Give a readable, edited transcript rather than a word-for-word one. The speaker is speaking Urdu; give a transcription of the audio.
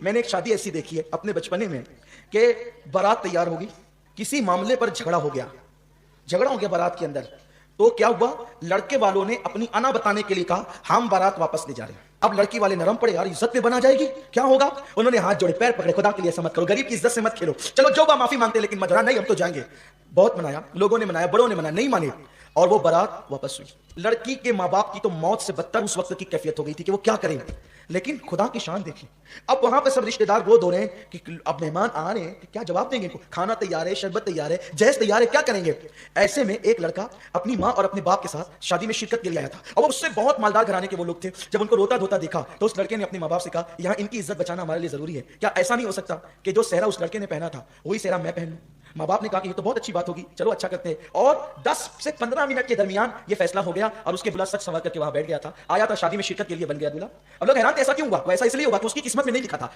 میں نے ایک شادی ایسی دیکھی ہے اپنے بچپنے میں کہ بارات تیار ہوگی, کسی معاملے پر جھگڑا ہو گیا بارات کے اندر, تو کیا ہوا, لڑکے والوں نے اپنی انا بتانے کے لیے کہا ہم بارات واپس لے جا رہے ہیں. اب لڑکی والے نرم پڑے, یار عزت میں بنا جائے گی, کیا ہوگا, انہوں نے ہاتھ جوڑے, پیر پکڑے, خدا کے لیے ایسا مت کرو, غریب کی عزت سے مت کھیلو, چلو جو با معافی مانگتے لیکن مجرا نہیں, ہم تو جائیں گے. بہت منایا, لوگوں نے منایا, بڑوں نے منایا, نہیں مانے, اور وہ بارات واپس ہوئی. لڑکی کے ماں باپ کی تو موت سے بدتر اس وقت کی کیفیت ہو گئی تھی کہ وہ کیا کریں, لیکن خدا کی شان دیکھیں, اب وہاں پہ سب رشتہ دار گود ہو رہے ہیں کہ اب مہمان آ رہے ہیں کہ کیا جواب دیں گے, کھانا تیار ہے, شربت تیار ہے, جہیز تیار ہے, کیا کریں گے. ایسے میں ایک لڑکا اپنی ماں اور اپنے باپ کے ساتھ شادی میں شرکت کے لیے آیا تھا, اور وہ اس سے بہت مالدار گھرانے کے وہ لوگ تھے. جب ان کو روتا دھوتا دیکھا تو اس لڑکے نے اپنے ماں باپ سے کہا یہاں ان کی عزت بچانا ہمارے لیے ضروری ہے, کیا ایسا نہیں ہو سکتا کہ جو صحرا اس لڑکے نے پہنا تھا وہی صحرا میں پہن لوں. ماں باپ نے کہا کہ یہ تو بہت اچھی بات ہوگی, چلو اچھا کرتے ہیں, اور 10 سے 15 منٹ کے درمیان یہ فیصلہ ہو گیا, اور اس کے بلا سچ سوال کر کے وہاں بیٹھ گیا تھا, آیا تھا شادی میں شرکت کے لیے, بن گیا دولہا. اب لوگ حیران تھے ایسا کیوں ہوا, وہ ایسا اس لیے ہوا کہ اس کی قسمت میں نہیں لکھا تھا.